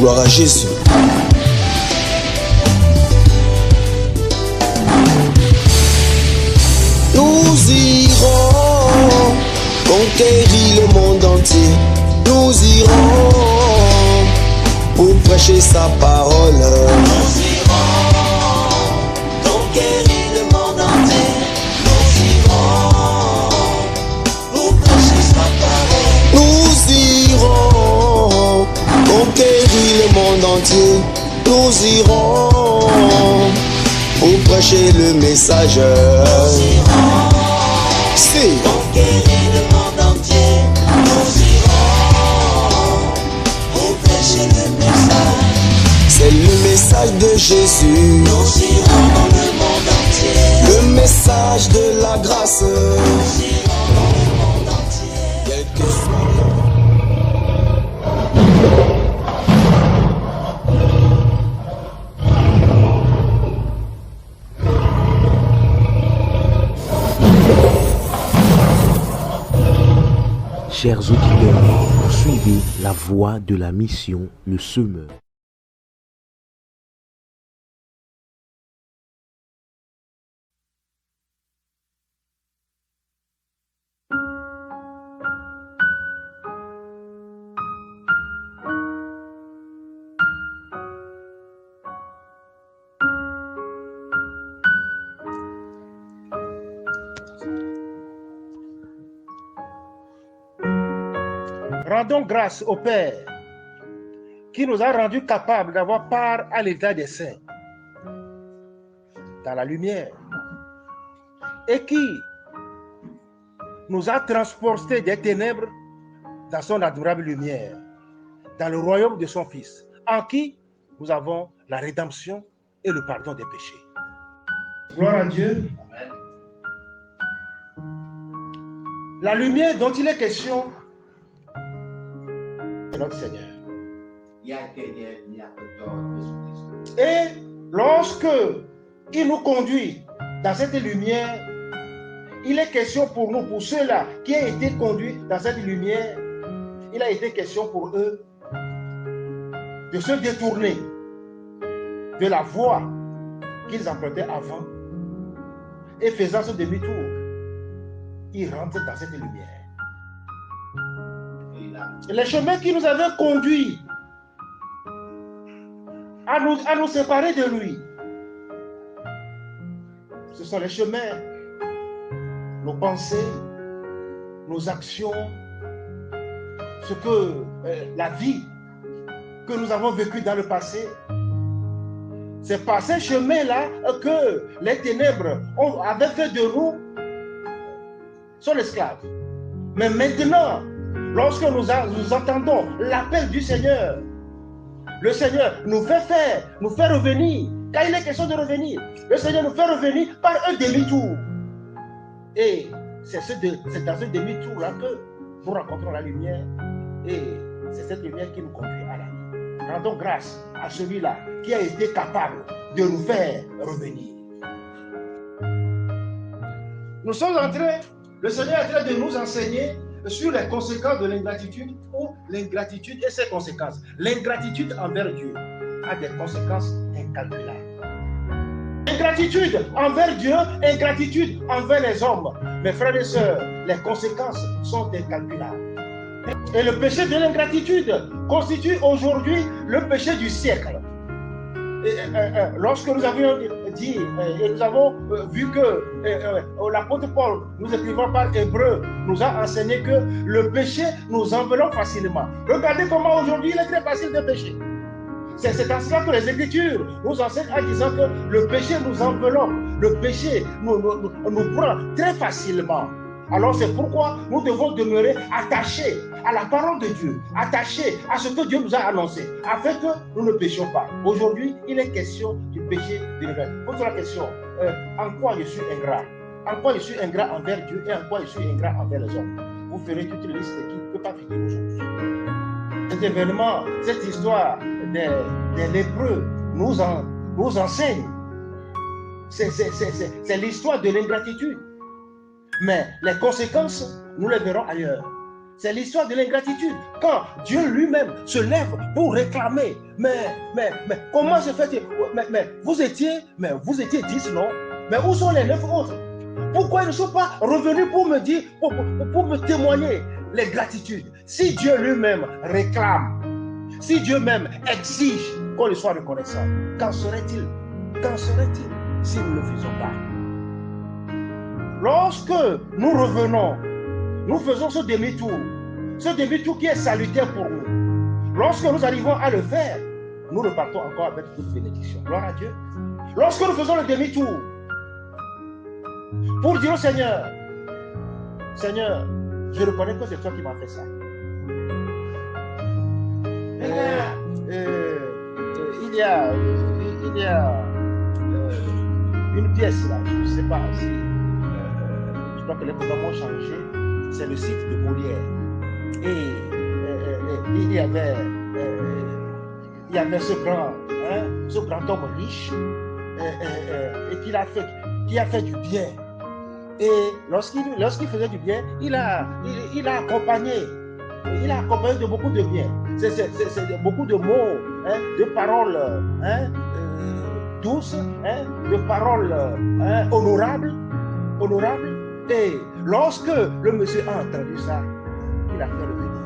Gloire à Jésus. Nous irons conquérir le monde entier. Nous irons pour prêcher sa parole. Nous irons conquérir le monde entier. Nous irons pour prêcher sa parole. Nous irons conquérir le monde entier. Nous irons pour prêcher le message. Nous irons conquérir le monde entier. Nous irons pour prêcher le message. C'est le message de Jésus. Nous irons dans le monde entier. Le message de la grâce. Nous irons dans le monde entier. Quel que soit. Chers auditeurs, poursuivez la voie de la mission, le semeur. Rendons grâce au Père qui nous a rendus capables d'avoir part à l'état des saints dans la lumière et qui nous a transportés des ténèbres dans son adorable lumière, dans le royaume de son Fils, en qui nous avons la rédemption et le pardon des péchés. Gloire à Dieu. La lumière dont il est question, c'est notre Seigneur. Et lorsque il nous conduit dans cette lumière, il est question pour nous, pour ceux-là qui ont été conduits dans cette lumière, il a été question pour eux de se détourner de la voie qu'ils empruntaient avant et faisant ce demi-tour, ils rentrent dans cette lumière. Les chemins qui nous avaient conduits à nous séparer de lui, ce sont les chemins, nos pensées, nos actions, ce que la vie que nous avons vécue dans le passé. C'est par ces chemins-là que les ténèbres avaient fait de nous son esclave. Mais maintenant, lorsque nous entendons l'appel du Seigneur, le Seigneur nous fait faire, nous fait revenir. Quand il est question de revenir, le Seigneur nous fait revenir par un demi-tour. Et c'est dans ce demi-tour-là que nous rencontrons la lumière. Et c'est cette lumière qui nous conduit à la vie. Rendons grâce à celui-là qui a été capable de nous faire revenir. Nous sommes en train, le Seigneur est en train de nous enseigner sur les conséquences de l'ingratitude ou l'ingratitude et ses conséquences. L'ingratitude envers Dieu a des conséquences incalculables. Ingratitude envers Dieu, ingratitude envers les hommes. Mes frères et sœurs, les conséquences sont incalculables. Et le péché de l'ingratitude constitue aujourd'hui le péché du siècle. Lorsque nous avions dit, et nous avons vu que l'apôtre Paul, nous écrivant par hébreu, nous a enseigné que le péché nous enveloppe facilement. Regardez comment aujourd'hui il est très facile de pécher. C'est à cela que les Écritures nous enseignent en disant que le péché nous enveloppe, le péché nous prend très facilement. Alors c'est pourquoi nous devons demeurer attachés à la parole de Dieu, attachés à ce que Dieu nous a annoncé, afin que nous ne péchions pas. Aujourd'hui, il est question du péché de l'ingratitude. Pose la question, en quoi je suis ingrat? En quoi je suis ingrat envers Dieu et en quoi je suis ingrat envers les hommes? Vous ferez toute une liste qui ne peut pas finir aujourd'hui. Cet événement, cette histoire des lépreux nous enseigne. C'est l'histoire de l'ingratitude. Mais les conséquences, nous les verrons ailleurs. C'est l'histoire de l'ingratitude. Quand Dieu lui-même se lève pour réclamer. Mais comment se fait-il? Mais vous étiez 10, non? Mais où sont les 9 autres? Pourquoi ils ne sont pas revenus pour me dire, pour me témoigner les gratitudes? Si Dieu lui-même réclame, si Dieu même exige qu'on lui soit reconnaissant, qu'en serait-il? Qu'en serait-il si nous ne le faisons pas? Lorsque nous revenons, nous faisons ce demi-tour qui est salutaire pour nous. Lorsque nous arrivons à le faire, nous repartons encore avec toute bénédiction. Gloire à Dieu. Lorsque nous faisons le demi-tour, pour dire au Seigneur, Seigneur, je reconnais que c'est toi qui m'as fait ça. Il y a une pièce là, je ne sais pas si je crois que les programmes ont changé. C'est le site de Molière. Et il y avait ce grand homme riche et qui a fait du bien. Et lorsqu'il faisait du bien, il a accompagné de beaucoup de bien. C'est beaucoup de mots, de paroles douces, de paroles honorables. Et lorsque le monsieur a entendu ça, il a fait revenir.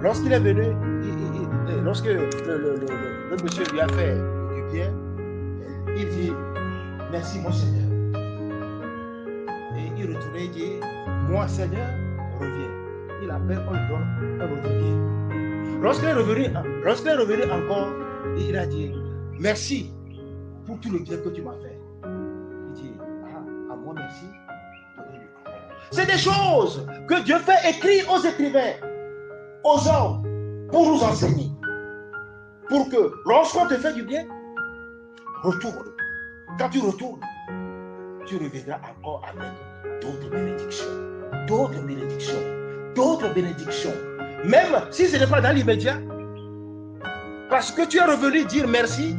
Lorsqu'il est venu, lorsque le monsieur lui a fait du bien, il dit merci mon Seigneur. Et il retournait et dit moi Seigneur, reviens. Il appelle, on lui donne un autre bien. Lorsqu'il est revenu encore, il a dit merci pour tout le bien que tu m'as fait. Il dit à moi merci. C'est des choses que Dieu fait écrire aux écrivains, aux hommes, pour nous enseigner. Pour que lorsqu'on te fait du bien, retourne. Quand tu retournes, tu reviendras encore avec d'autres bénédictions. D'autres bénédictions. D'autres bénédictions. Même si ce n'est pas dans l'immédiat, parce que tu es revenu dire merci,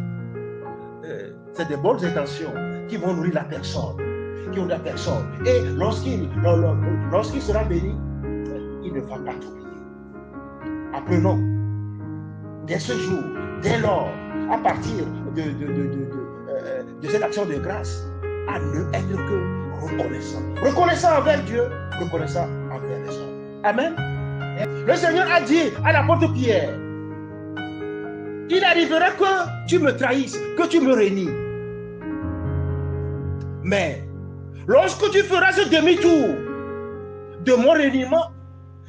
c'est des bonnes intentions qui vont nourrir la personne. Et lorsqu'il sera béni, il ne va pas t'oublier. Apprenons dès ce jour, dès lors, à partir de cette action de grâce, à ne être que reconnaissant. Reconnaissant envers Dieu, reconnaissant envers les hommes. Amen. Le Seigneur a dit à l'apôtre Pierre, il arrivera que tu me trahisses, que tu me rénies. Mais lorsque tu feras ce demi-tour de mon reniement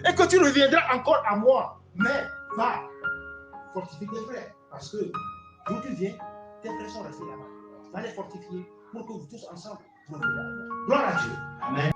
et que tu reviendras encore à moi, mais va fortifier tes frères. Parce que d'où tu viens, tes frères sont restés là-bas. Va les fortifier pour que vous tous ensemble reveniez à moi. Gloire à Dieu. Amen.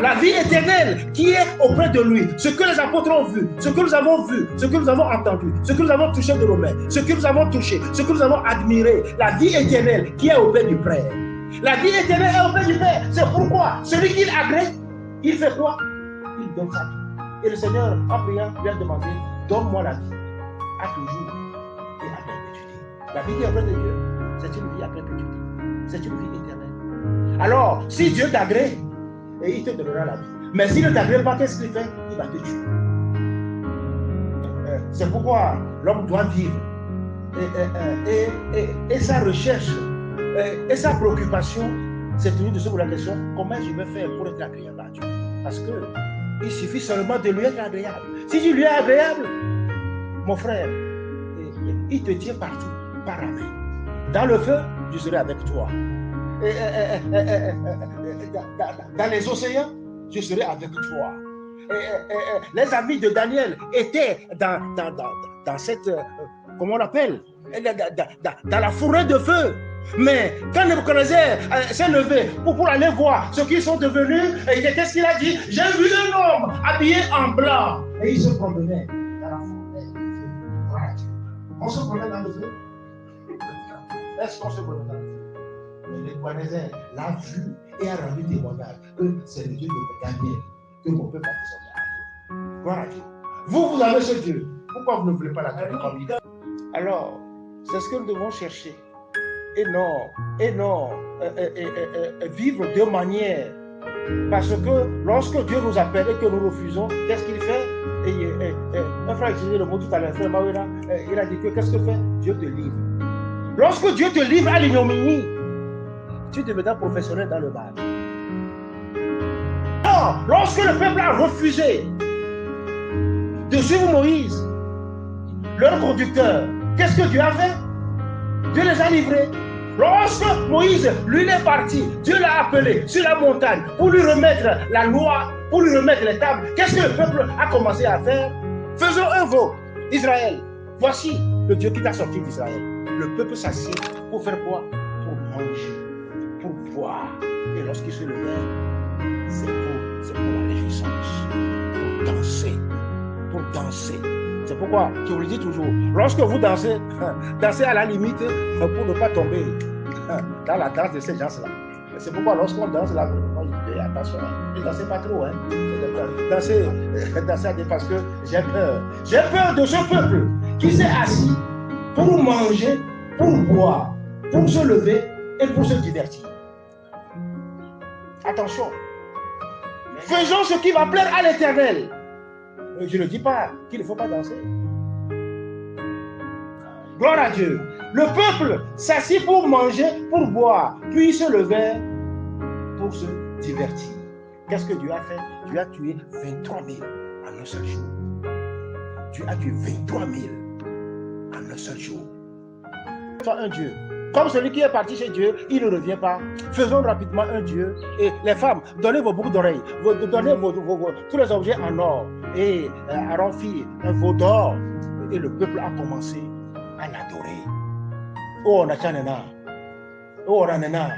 La vie éternelle qui est auprès de lui, ce que les apôtres ont vu, ce que nous avons vu, ce que nous avons entendu, ce que nous avons touché de nos mains, ce que nous avons touché, ce que nous avons admiré, la vie éternelle qui est auprès du Père. La vie éternelle est auprès du Père. C'est pourquoi celui qui agrée, il fait quoi? Il donne sa vie. Et le Seigneur, en priant, lui a demandé, donne-moi la vie à toujours et à perpétuité. La vie qui est auprès de Dieu, c'est une vie à perpétuité. C'est une vie éternelle. Alors, si Dieu t'agrée, et il te donnera la vie. Mais s'il ne t'agrée pas, qu'est-ce qu'il fait? Il va te tuer. C'est pourquoi l'homme doit vivre. Et sa recherche, et sa préoccupation, c'est tenu de se poser la question, comment je vais faire pour être agréable à Dieu? Parce qu'il suffit seulement de lui être agréable. Si tu lui es agréable, mon frère, il te tient partout, par la main. Dans le feu, je serai avec toi. Dans les océans, je serai avec toi. les amis de Daniel étaient dans cette, comment on l'appelle, dans la forêt de feu. Mais quand Nebuchadnezzar s'est levé pour aller voir ce qu'ils sont devenus, qu'est-ce qu'il a dit? J'ai vu un homme habillé en blanc. Et il se promenait dans la forêt de feu. Voilà. On se promène dans le feu? Est-ce qu'on se promène dans le feu? Nebuchadnezzar l'a vu et a rendu témoignage que c'est le Dieu de Daniel que mon peuple a désormais. Voilà. Vous avez ce Dieu. Pourquoi vous ne voulez pas la trouver comme il est? Alors, c'est ce que nous devons chercher. Et non vivre de manière. Parce que lorsque Dieu nous appelle et que nous refusons, qu'est-ce qu'il fait? Un frère a utilisé le mot tout à l'heure, frère Mawera, il a dit que qu'est-ce que fait? Dieu te livre. Lorsque Dieu te livre à l'ignominie, tu deviens professionnel dans le mal. Non, lorsque le peuple a refusé de suivre Moïse, leur conducteur, qu'est-ce que Dieu a fait? Dieu les a livrés. Lorsque Moïse, lui, est parti, Dieu l'a appelé sur la montagne pour lui remettre la loi, pour lui remettre les tables. Qu'est-ce que le peuple a commencé à faire? Faisons un veau. Israël, voici le Dieu qui t'a sorti d'Israël. Le peuple s'assied pour faire quoi? Pour manger, pour boire. Et lorsqu'il se levait, c'est pour la réjouissance, pour danser. C'est pourquoi je vous le dis toujours, lorsque vous dansez, dansez à la limite pour ne pas tomber dans la danse de ces gens-là. C'est pourquoi lorsqu'on danse là, moi je dis attention, ne dansez pas trop, hein. Dansez parce que j'ai peur. J'ai peur de ce peuple qui s'est assis pour manger, pour boire, pour se lever et pour se divertir. Attention, faisons ce qui va plaire à l'Éternel. Je ne dis pas qu'il ne faut pas danser. Gloire à Dieu. Le peuple s'assit pour manger, pour boire, puis se levait pour se divertir. Qu'est-ce que Dieu a fait? Dieu a tué 23 000 en un seul jour. Dieu a tué 23 000 en un seul jour. Soit un Dieu. Comme celui qui est parti chez Dieu, il ne revient pas. Faisons rapidement un Dieu. Et les femmes, donnez vos boucles d'oreilles, donnez tous les objets en or. Et Aaron fit un veau d'or. Et le peuple a commencé à l'adorer. Oh, on a chanena. Oh, on a nena.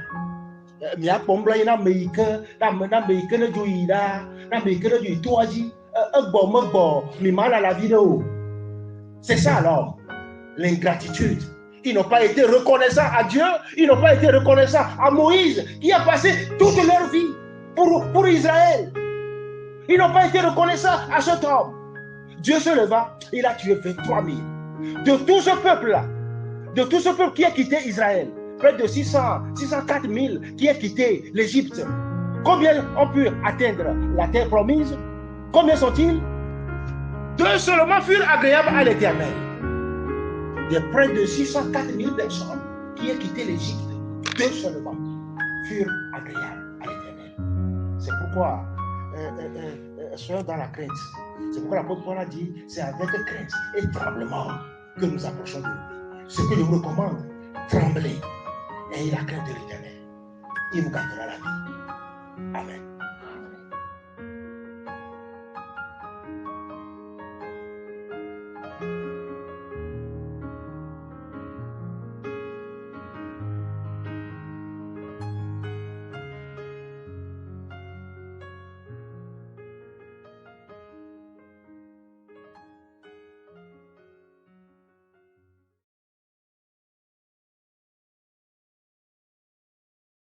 Mia pombla ina meike, na meike ne joida, na meike ne joitoaji, bo, mi mal à la vidéo. C'est ça alors, l'ingratitude. Ils n'ont pas été reconnaissants à Dieu, ils n'ont pas été reconnaissants à Moïse, qui a passé toute leur vie pour Israël. Ils n'ont pas été reconnaissants à cet homme. Dieu se leva, il a tué 23 000. De tout ce peuple-là, de tout ce peuple qui a quitté Israël, près de 604 000 qui a quitté l'Égypte. Combien ont pu atteindre la terre promise? Combien sont-ils? 2 seulement furent agréables à l'Éternel. De près de 604 000 personnes qui ont quitté l'Égypte, 2 seulement furent agréables à l'Éternel. C'est pourquoi soyons dans la crainte. C'est pourquoi l'apôtre Paul a dit, c'est avec crainte et tremblement que nous approchons de lui. Ce que je vous recommande, tremblez. Ayez la crainte de l'Éternel. Il vous gardera la vie. Amen.